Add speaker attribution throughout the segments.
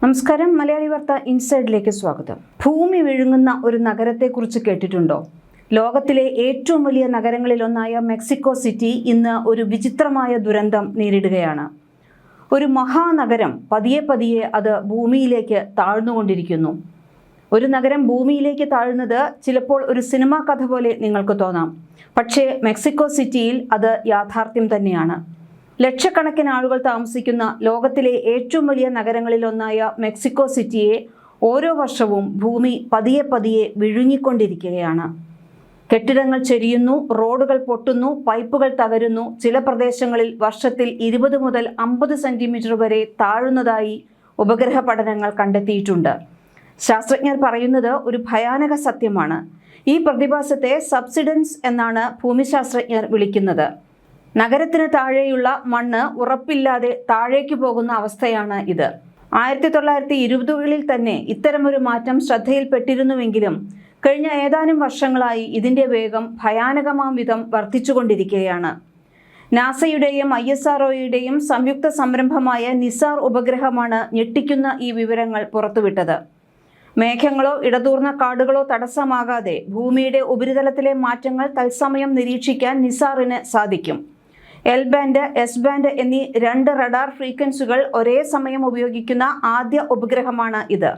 Speaker 1: നമസ്കാരം. മലയാളി വാർത്ത ഇൻസൈഡിലേക്ക് സ്വാഗതം. ഭൂമി വിഴുങ്ങുന്ന ഒരു നഗരത്തെക്കുറിച്ച് കേട്ടിട്ടുണ്ടോ? ലോകത്തിലെ ഏറ്റവും വലിയ നഗരങ്ങളിലൊന്നായ മെക്സിക്കോ സിറ്റി ഇന്ന് ഒരു വിചിത്രമായ ദുരന്തം നേരിടുകയാണ്. ഒരു മഹാനഗരം പതിയെ അത് ഭൂമിയിലേക്ക് താഴ്ന്നുകൊണ്ടിരിക്കുന്നു. ഒരു നഗരം ഭൂമിയിലേക്ക് താഴുന്നത് ചിലപ്പോൾ ഒരു സിനിമാ കഥ പോലെ നിങ്ങൾക്ക് തോന്നാം. പക്ഷേ മെക്സിക്കോ സിറ്റിയിൽ അത് യാഥാർത്ഥ്യം തന്നെയാണ്. ലക്ഷക്കണക്കിന് ആളുകൾ താമസിക്കുന്ന ലോകത്തിലെ ഏറ്റവും വലിയ നഗരങ്ങളിലൊന്നായ മെക്സിക്കോ സിറ്റിയെ ഓരോ വർഷവും ഭൂമി പതിയെ വിഴുങ്ങിക്കൊണ്ടിരിക്കുകയാണ്. കെട്ടിടങ്ങൾ ചെരിയുന്നു, റോഡുകൾ പൊട്ടുന്നു, പൈപ്പുകൾ തകരുന്നു. ചില പ്രദേശങ്ങളിൽ വർഷത്തിൽ 20 മുതൽ 50 സെന്റിമീറ്റർ വരെ താഴുന്നതായി ഉപഗ്രഹ പഠനങ്ങൾ കണ്ടെത്തിയിട്ടുണ്ട്. ശാസ്ത്രജ്ഞർ പറയുന്നത് ഒരു ഭയാനക സത്യമാണ്. ഈ പ്രതിഭാസത്തെ സബ്സിഡൻസ് എന്നാണ് ഭൂമിശാസ്ത്രജ്ഞർ വിളിക്കുന്നത്. നഗരത്തിന് താഴെയുള്ള മണ്ണ് ഉറപ്പില്ലാതെ താഴേക്ക് പോകുന്ന അവസ്ഥയാണ് ഇത്. 1920കളിൽ തന്നെ ഇത്തരമൊരു മാറ്റം ശ്രദ്ധയിൽപ്പെട്ടിരുന്നുവെങ്കിലും കഴിഞ്ഞ ഏതാനും വർഷങ്ങളായി ഇതിൻ്റെ വേഗം ഭയാനകമാം വിധം വർദ്ധിച്ചുകൊണ്ടിരിക്കുകയാണ്. നാസയുടെയും ISROയുടെയും സംയുക്ത സംരംഭമായ നിസാർ ഉപഗ്രഹമാണ് ഞെട്ടിക്കുന്ന ഈ വിവരങ്ങൾ പുറത്തുവിട്ടത്. മേഘങ്ങളോ ഇടതൂർന്ന കാടുകളോ തടസ്സമാകാതെ ഭൂമിയുടെ ഉപരിതലത്തിലെ മാറ്റങ്ങൾ തത്സമയം നിരീക്ഷിക്കാൻ നിസാറിന് സാധിക്കും. L ബാൻഡ്, S ബാൻഡ് എന്നീ 2 റഡാർ ഫ്രീക്വൻസികൾ ഒരേ സമയം ഉപയോഗിക്കുന്ന ആദ്യ ഉപഗ്രഹമാണ് ഇത്.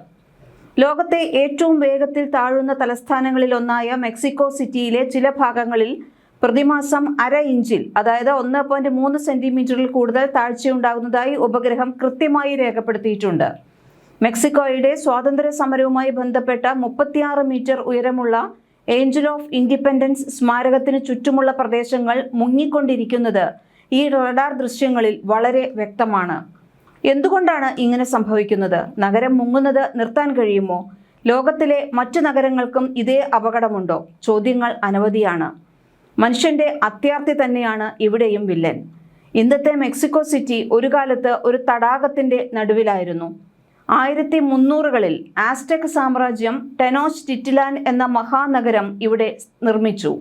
Speaker 1: ലോകത്തെ ഏറ്റവും വേഗത്തിൽ താഴുന്ന തലസ്ഥാനങ്ങളിലൊന്നായ മെക്സിക്കോ സിറ്റിയിലെ ചില ഭാഗങ്ങളിൽ പ്രതിമാസം 1/2 ഇഞ്ചിൽ, അതായത് 1.3 സെന്റിമീറ്ററിൽ കൂടുതൽ താഴ്ചയുണ്ടാകുന്നതായി ഉപഗ്രഹം കൃത്യമായി രേഖപ്പെടുത്തിയിട്ടുണ്ട്. മെക്സിക്കോയുടെ സ്വാതന്ത്ര്യ സമരവുമായി ബന്ധപ്പെട്ട 36 മീറ്റർ ഉയരമുള്ള ഏഞ്ചൽ ഓഫ് ഇൻഡിപെൻഡൻസ് സ്മാരകത്തിന് ചുറ്റുമുള്ള പ്രദേശങ്ങൾ മുങ്ങിക്കൊണ്ടിരിക്കുന്നത് ഈ റഡാർ ദൃശ്യങ്ങളിൽ വളരെ വ്യക്തമാണ്. എന്തുകൊണ്ടാണ് ഇങ്ങനെ സംഭവിക്കുന്നത്? നഗരം മുങ്ങുന്നത് നിർത്താൻ കഴിയുമോ? ലോകത്തിലെ മറ്റു നഗരങ്ങൾക്കും ഇതേ അപകടമുണ്ടോ? ചോദ്യങ്ങൾ അനവധിയാണ്. മനുഷ്യന്റെ അത്യാർത്തി തന്നെയാണ് ഇവിടെയും വില്ലൻ. ഇന്നത്തെ മെക്സിക്കോ സിറ്റി ഒരു കാലത്ത് ഒരു തടാകത്തിന്റെ നടുവിലായിരുന്നു. 1300കളിൽ ആസ്ടെക് സാമ്രാജ്യം ടെനോച്റ്റിറ്റ്ലാൻ എന്ന മഹാനഗരം ഇവിടെ നിർമ്മിച്ചു.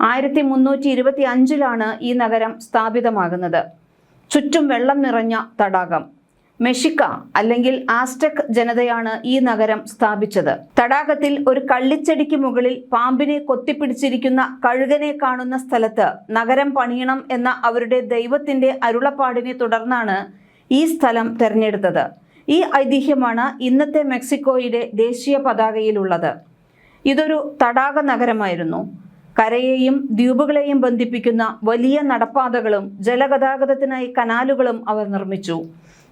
Speaker 1: 1325ലാണ് ഈ നഗരം സ്ഥാപിതമാകുന്നത്. ചുറ്റും വെള്ളം നിറഞ്ഞ തടാകം. മെഷിക്ക അല്ലെങ്കിൽ ആസ്ടെക് ജനതയാണ് ഈ നഗരം സ്ഥാപിച്ചത്. തടാകത്തിൽ ഒരു കള്ളിച്ചെടിക്ക് മുകളിൽ പാമ്പിനെ കൊത്തിപ്പിടിച്ചിരിക്കുന്ന കഴുകനെ കാണുന്ന സ്ഥലത്ത് നഗരം പണിയണം എന്ന അവരുടെ ദൈവത്തിന്റെ അരുളപ്പാടിനെ തുടർന്നാണ് ഈ സ്ഥലം തെരഞ്ഞെടുത്തത്. ഈ ഐതിഹ്യമാണ് ഇന്നത്തെ മെക്സിക്കോയുടെ ദേശീയ പതാകയിലുള്ളത്. ഇതൊരു തടാക നഗരമായിരുന്നു. കരയെയും ദ്വീപുകളെയും ബന്ധിപ്പിക്കുന്ന വലിയ നടപ്പാതകളും ജലഗതാഗതത്തിനായി കനാലുകളും അവർ നിർമ്മിച്ചു.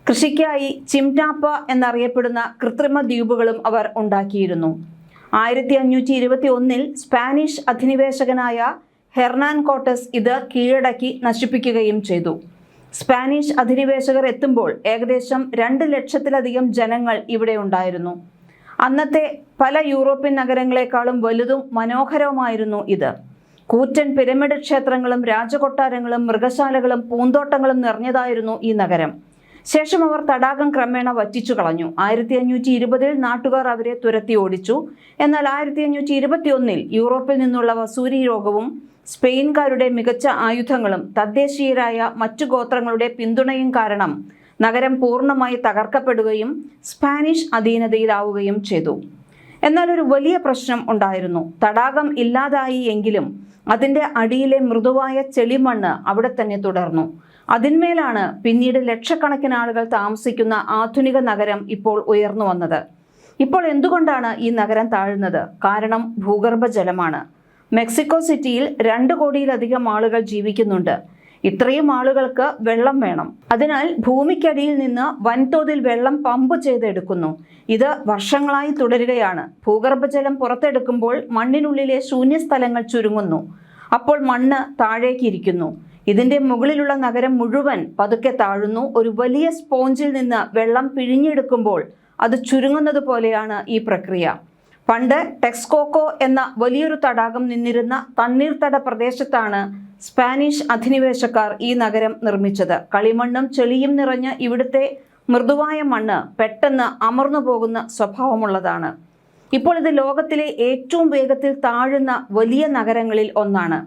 Speaker 1: കൃഷിക്കായി ചിംനാപ്പ എന്നറിയപ്പെടുന്ന കൃത്രിമ ദ്വീപുകളും അവർ ഉണ്ടാക്കിയിരുന്നു. 1521ൽ സ്പാനിഷ് അധിനിവേശകനായ ഹെർനാൻ കോർട്ടസ് ഇത് കീഴടക്കി നശിപ്പിക്കുകയും ചെയ്തു. സ്പാനിഷ് അധിനിവേശകർ എത്തുമ്പോൾ ഏകദേശം 2 ലക്ഷത്തിലധികം ജനങ്ങൾ ഇവിടെ ഉണ്ടായിരുന്നു. അന്നത്തെ പല യൂറോപ്യൻ നഗരങ്ങളെക്കാളും വലുതും മനോഹരവുമായിരുന്നു ഇത്. കൂറ്റൻ പിരമിഡ് ക്ഷേത്രങ്ങളും രാജകൊട്ടാരങ്ങളും മൃഗശാലകളും പൂന്തോട്ടങ്ങളും നിറഞ്ഞതായിരുന്നു ഈ നഗരം. ശേഷം അവർ തടാകം ക്രമേണ വറ്റിച്ചു കളഞ്ഞു. 1520ൽ നാട്ടുകാർ അവരെ തുരത്തി ഓടിച്ചു. എന്നാൽ 1521ൽ യൂറോപ്പിൽ നിന്നുള്ള വസൂരി രോഗവും സ്പെയിൻകാരുടെ മികച്ച ആയുധങ്ങളും തദ്ദേശീയരായ മറ്റു ഗോത്രങ്ങളുടെ പിന്തുണയും കാരണം നഗരം പൂർണ്ണമായി തകർക്കപ്പെടുകയും സ്പാനിഷ് അധീനതയിലാവുകയും ചെയ്തു. എന്നാൽ ഒരു വലിയ പ്രശ്നം ഉണ്ടായിരുന്നു. തടാകം ഇല്ലാതായി എങ്കിലും അതിൻ്റെ അടിയിലെ മൃദുവായ ചെളിമണ്ണ് അവിടെ തന്നെ തുടർന്നു. അതിന്മേലാണ് പിന്നീട് ലക്ഷക്കണക്കിന് ആളുകൾ താമസിക്കുന്ന ആധുനിക നഗരം ഇപ്പോൾ ഉയർന്നു വന്നത്. ഇപ്പോൾ എന്തുകൊണ്ടാണ് ഈ നഗരം താഴുന്നത്? കാരണം ഭൂഗർഭജലമാണ്. മെക്സിക്കോ സിറ്റിയിൽ 2 കോടിയിലധികം ആളുകൾ ജീവിക്കുന്നുണ്ട്. ഇത്രയും ആളുകൾക്ക് വെള്ളം വേണം. അതിനാൽ ഭൂമിക്കടിയിൽ നിന്ന് വൻതോതിൽ വെള്ളം പമ്പ് ചെയ്തെടുക്കുന്നു. ഇത് വർഷങ്ങളായി തുടരുകയാണ്. ഭൂഗർഭജലം പുറത്തെടുക്കുമ്പോൾ മണ്ണിനുള്ളിലെ ശൂന്യസ്ഥലങ്ങൾ ചുരുങ്ങുന്നു. അപ്പോൾ മണ്ണ് താഴേക്കിരിക്കുന്നു. ഇതിൻ്റെ മുകളിലുള്ള നഗരം മുഴുവൻ പതുക്കെ താഴുന്നു. ഒരു വലിയ സ്പോഞ്ചിൽ നിന്ന് വെള്ളം പിഴിഞ്ഞെടുക്കുമ്പോൾ അത് ചുരുങ്ങുന്നത് പോലെയാണ് ഈ പ്രക്രിയ. പണ്ട് ടെക്സ്കോക്കോ എന്ന വലിയൊരു തടാകം നിന്നിരുന്ന തണ്ണീർത്തട പ്രദേശത്താണ് സ്പാനിഷ് അധിനിവേശക്കാർ ഈ നഗരം നിർമ്മിച്ചത്. കളിമണ്ണും ചെളിയും നിറഞ്ഞ ഇവിടുത്തെ മൃദുവായ മണ്ണ് പെട്ടെന്ന് അമർന്നു പോകുന്ന സ്വഭാവമുള്ളതാണ്. ഇപ്പോൾ ഇത് ലോകത്തിലെ ഏറ്റവും വേഗത്തിൽ താഴുന്ന വലിയ നഗരങ്ങളിൽ ഒന്നാണ്.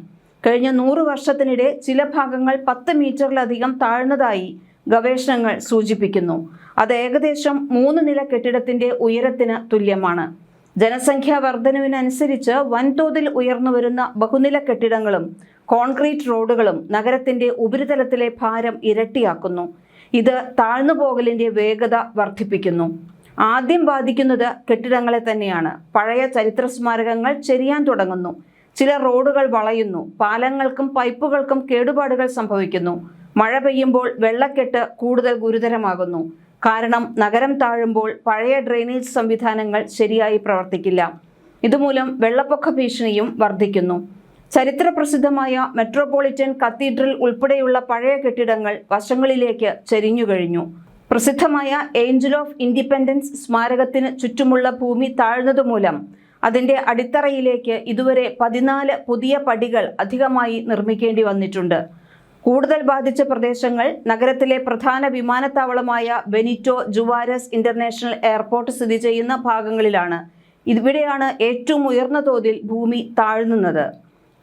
Speaker 1: കഴിഞ്ഞ 100 വർഷത്തിനിടെ ചില ഭാഗങ്ങൾ 10 മീറ്ററിലധികം താഴ്ന്നതായി ഗവേഷണങ്ങൾ സൂചിപ്പിക്കുന്നു. അത് ഏകദേശം 3 നില കെട്ടിടത്തിന്റെ ഉയരത്തിന് തുല്യമാണ്. ജനസംഖ്യാ വർധനവിനനുസരിച്ച് വൻതോതിൽ ഉയർന്നുവരുന്ന ബഹുനില കെട്ടിടങ്ങളും കോൺക്രീറ്റ് റോഡുകളും നഗരത്തിന്റെ ഉപരിതലത്തിലെ ഭാരം ഇരട്ടിയാക്കുന്നു. ഇത് താഴ്ന്നുപോകലിന്റെ വേഗത വർദ്ധിപ്പിക്കുന്നു. ആദ്യം ബാധിക്കുന്നത് കെട്ടിടങ്ങളെ തന്നെയാണ്. പഴയ ചരിത്ര സ്മാരകങ്ങൾ ചെരിയാൻ തുടങ്ങുന്നു. ചില റോഡുകൾ വളയുന്നു. പാലങ്ങൾക്കും പൈപ്പുകൾക്കും കേടുപാടുകൾ സംഭവിക്കുന്നു. മഴ പെയ്യുമ്പോൾ വെള്ളക്കെട്ട് കൂടുതൽ ഗുരുതരമാകുന്നു. കാരണം നഗരം താഴുമ്പോൾ പഴയ ഡ്രെയിനേജ് സംവിധാനങ്ങൾ ശരിയായി പ്രവർത്തിക്കില്ല. ഇതുമൂലം വെള്ളപ്പൊക്ക ഭീഷണിയും വർദ്ധിക്കുന്നു. ചരിത്ര പ്രസിദ്ധമായ മെട്രോപൊളിറ്റൻ കത്തീഡ്രൽ ഉൾപ്പെടെയുള്ള പഴയ കെട്ടിടങ്ങൾ വശങ്ങളിലേക്ക് ചെരിഞ്ഞു കഴിഞ്ഞു. പ്രസിദ്ധമായ ഏഞ്ചൽ ഓഫ് ഇൻഡിപെൻഡൻസ് സ്മാരകത്തിന് ചുറ്റുമുള്ള ഭൂമി താഴ്ന്നതുമൂലം അതിന്റെ അടിത്തറയിലേക്ക് ഇതുവരെ 14 പുതിയ പടികൾ അധികമായി നിർമ്മിക്കേണ്ടി വന്നിട്ടുണ്ട്. കൂടുതൽ ബാധിച്ച പ്രദേശങ്ങൾ നഗരത്തിലെ പ്രധാന വിമാനത്താവളമായ ബെനിറ്റോ ജുവാരസ് ഇന്റർനാഷണൽ എയർപോർട്ട് സ്ഥിതി ചെയ്യുന്ന ഭാഗങ്ങളിലാണ്. ഇവിടെയാണ് ഏറ്റവും ഉയർന്ന തോതിൽ ഭൂമി താഴ്ന്നുന്നത്.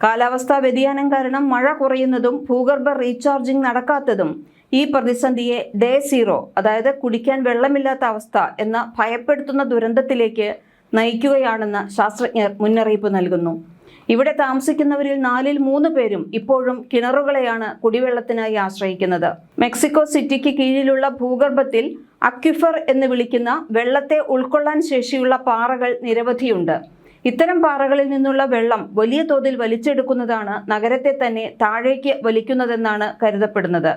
Speaker 1: കാലാവസ്ഥാ വ്യതിയാനം കാരണം മഴ കുറയുന്നതും ഭൂഗർഭ റീചാർജിംഗ് നടക്കാത്തതും ഈ പ്രതിസന്ധിയെ ഡേ സീറോ, അതായത് കുടിക്കാൻ വെള്ളമില്ലാത്ത അവസ്ഥ എന്ന ഭയപ്പെടുത്തുന്ന ദുരന്തത്തിലേക്ക് നയിക്കുകയാണെന്ന് ശാസ്ത്രജ്ഞർ മുന്നറിയിപ്പ് നൽകുന്നു. ഇവിടെ താമസിക്കുന്നവരിൽ 4-ൽ 3 പേരും ഇപ്പോഴും കിണറുകളെയാണ് കുടിവെള്ളത്തിനായി ആശ്രയിക്കുന്നത്. മെക്സിക്കോ സിറ്റിക്ക് കീഴിലുള്ള ഭൂഗർഭത്തിൽ അക്വിഫർ എന്ന് വിളിക്കുന്ന വെള്ളത്തെ ഉൾക്കൊള്ളാൻ ശേഷിയുള്ള പാറകൾ നിരവധിയുണ്ട്. ഇത്തരം പാറകളിൽ നിന്നുള്ള വെള്ളം വലിയ തോതിൽ വലിച്ചെടുക്കുന്നതാണ് നഗരത്തെ തന്നെ താഴേക്ക് വലിക്കുന്നതെന്നാണ് കരുതപ്പെടുന്നത്.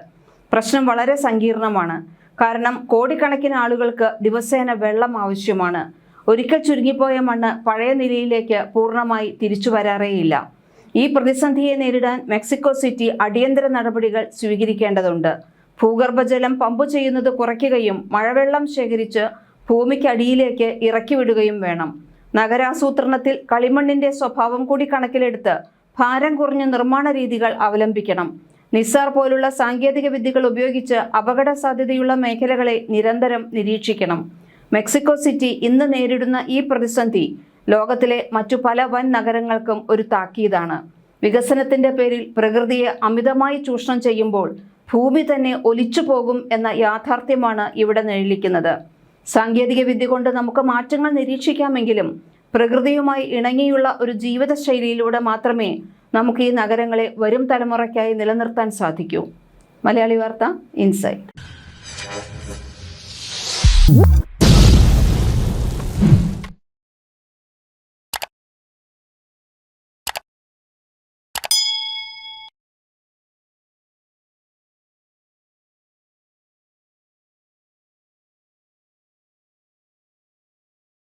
Speaker 1: പ്രശ്നം വളരെ സങ്കീർണമാണ്. കാരണം കോടിക്കണക്കിന് ആളുകൾക്ക് ദിവസേന വെള്ളം ആവശ്യമാണ്. ഒരിക്കൽ ചുരുങ്ങിപ്പോയ മണ്ണ് പഴയ നിലയിലേക്ക് പൂർണ്ണമായി തിരിച്ചു വരാറേയില്ല. ഈ പ്രതിസന്ധിയെ നേരിടാൻ മെക്സിക്കോ സിറ്റി അടിയന്തര നടപടികൾ സ്വീകരിക്കേണ്ടതുണ്ട്. ഭൂഗർഭജലം പമ്പ് ചെയ്യുന്നത് കുറയ്ക്കുകയും മഴവെള്ളം ശേഖരിച്ച് ഭൂമിക്കടിയിലേക്ക് ഇറക്കിവിടുകയും വേണം. നഗരാസൂത്രണത്തിൽ കളിമണ്ണിന്റെ സ്വഭാവം കൂടി കണക്കിലെടുത്ത് ഭാരം കുറഞ്ഞ നിർമ്മാണ രീതികൾ അവലംബിക്കണം. നിസാർ പോലുള്ള സാങ്കേതിക വിദ്യകൾ ഉപയോഗിച്ച് അപകട സാധ്യതയുള്ള മേഖലകളെ നിരന്തരം നിരീക്ഷിക്കണം. മെക്സിക്കോ സിറ്റി ഇന്ന് നേരിടുന്ന ഈ പ്രതിസന്ധി ലോകത്തിലെ മറ്റു പല വൻ നഗരങ്ങൾക്കും ഒരു താക്കീതാണ്. വികസനത്തിന്റെ പേരിൽ പ്രകൃതിയെ അമിതമായി ചൂഷണം ചെയ്യുമ്പോൾ ഭൂമി തന്നെ ഒലിച്ചു പോകും എന്ന യാഥാർത്ഥ്യമാണ് ഇവിടെ നിഴലിക്കുന്നത്. സാങ്കേതിക വിദ്യ കൊണ്ട് നമുക്ക് മാറ്റങ്ങൾ നിരീക്ഷിക്കാമെങ്കിലും പ്രകൃതിയുമായി ഇണങ്ങിയുള്ള ഒരു ജീവിതശൈലിയിലൂടെ മാത്രമേ നമുക്ക് ഈ നഗരങ്ങളെ വരും തലമുറയ്ക്കായി നിലനിർത്താൻ സാധിക്കൂ. മലയാളി വാർത്ത ഇൻസൈറ്റ്.